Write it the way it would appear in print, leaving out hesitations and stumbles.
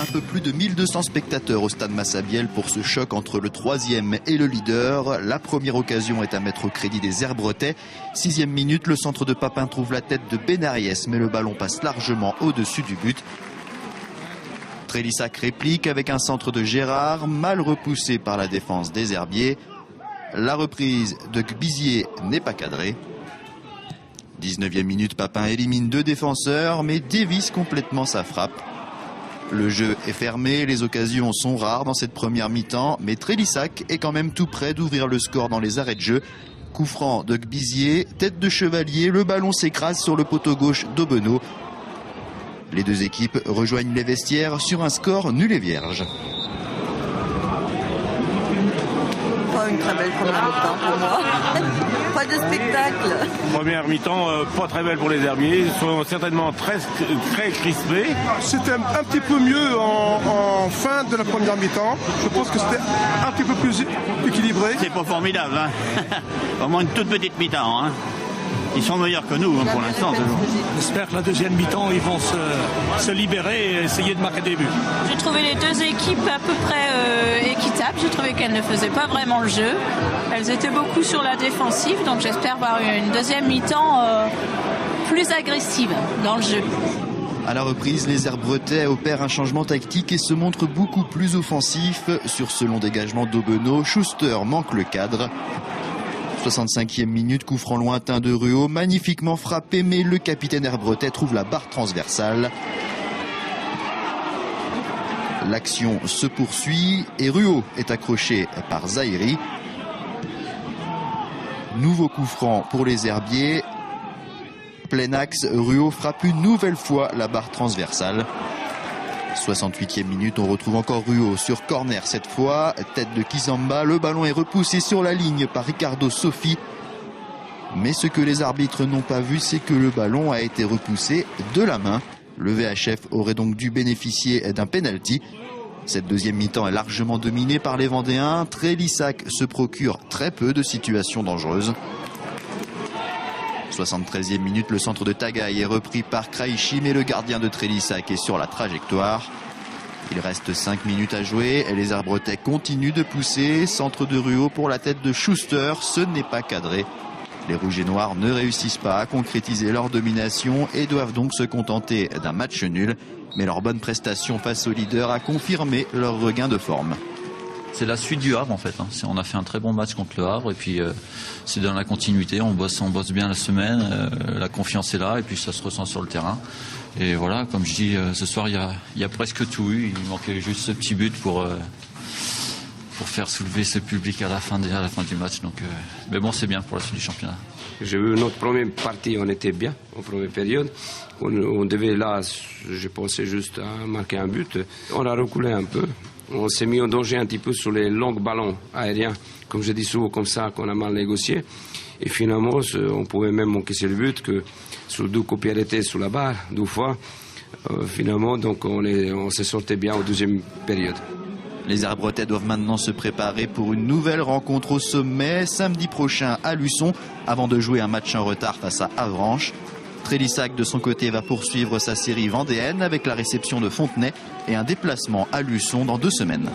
Un peu plus de 1200 spectateurs au stade Massabielle pour ce choc entre le 3e et le leader. La première occasion est à mettre au crédit des Herbretais. 6e minute, le centre de Papin trouve la tête de Benariès, mais le ballon passe largement au-dessus du but. Trélissac réplique avec un centre de Gérard, mal repoussé par la défense des Herbiers. La reprise de Gbizier n'est pas cadrée. 19e minute, Papin élimine 2 défenseurs, mais dévisse complètement sa frappe. Le jeu est fermé, les occasions sont rares dans cette première mi-temps, mais Trélissac est quand même tout près d'ouvrir le score dans les arrêts de jeu. Coup franc de Gbizier, tête de chevalier, le ballon s'écrase sur le poteau gauche d'Aubeneau. Les deux équipes rejoignent les vestiaires sur un score nul et vierge. Pas une très belle première mi-temps pour moi. Pas de spectacle. Première mi-temps, pas très belle pour les Herbiers. Ils sont certainement très crispés. C'était un petit peu mieux en fin de la première mi-temps. Je pense que c'était un petit peu plus équilibré. C'est pas formidable, hein. Vraiment une toute petite mi-temps, hein. Ils sont meilleurs que nous, hein, pour l'instant. J'espère que la deuxième mi-temps, ils vont se libérer et essayer de marquer des buts. J'ai trouvé les deux équipes à peu près équitables. J'ai trouvé qu'elles ne faisaient pas vraiment le jeu. Elles étaient beaucoup sur la défensive, donc j'espère voir une deuxième mi-temps plus agressive dans le jeu. À la reprise, les Herbretais opèrent un changement tactique et se montrent beaucoup plus offensifs. Sur ce long dégagement d'Aubeneau, Schuster manque le cadre. 65e minute, coup franc lointain de Ruot, magnifiquement frappé, mais le capitaine Herbretais trouve la barre transversale. L'action se poursuit et Ruot est accroché par Zahiri. Nouveau coup franc pour les Herbiers. Plein axe, Ruot frappe une nouvelle fois la barre transversale. 68e minute, on retrouve encore Ruot sur corner cette fois, tête de Kizamba, le ballon est repoussé sur la ligne par Ricardo Sofi. Mais ce que les arbitres n'ont pas vu, c'est que le ballon a été repoussé de la main. Le VHF aurait donc dû bénéficier d'un penalty. Cette deuxième mi-temps est largement dominée par les Vendéens. Trélissac se procure très peu de situations dangereuses. 73e minute, le centre de Tagay est repris par Kraichi, mais le gardien de Trélissac est sur la trajectoire. Il reste 5 minutes à jouer et les Herbretais continuent de pousser. Centre de Ruot pour la tête de Schuster, ce n'est pas cadré. Les Rouges et Noirs ne réussissent pas à concrétiser leur domination et doivent donc se contenter d'un match nul. Mais leur bonne prestation face au leader a confirmé leur regain de forme. C'est la suite du Havre en fait. On a fait un très bon match contre le Havre et puis c'est dans la continuité. On bosse bien la semaine. La confiance est là et puis ça se ressent sur le terrain. Et voilà, comme je dis, ce soir il y a presque tout eu. Il manquait juste ce petit but pour faire soulever ce public à la fin du match. Donc, mais bon, c'est bien pour la suite du championnat. J'ai vu notre première partie, on était bien en première période. On devait là, je pensais juste à marquer un but. On a reculé un peu. On s'est mis en danger un petit peu sur les longs ballons aériens, comme je dis souvent, comme ça, qu'on a mal négocié. Et finalement, on pouvait même encaisser le but, que sur 2 coups arrêtés sous la barre, 2 fois. Finalement, donc on s'est sorti bien en deuxième période. Les Herbretais doivent maintenant se préparer pour une nouvelle rencontre au sommet, samedi prochain à Luçon, avant de jouer un match en retard face à Avranches. Trélissac, de son côté, va poursuivre sa série vendéenne avec la réception de Fontenay et un déplacement à Luçon dans 2 semaines.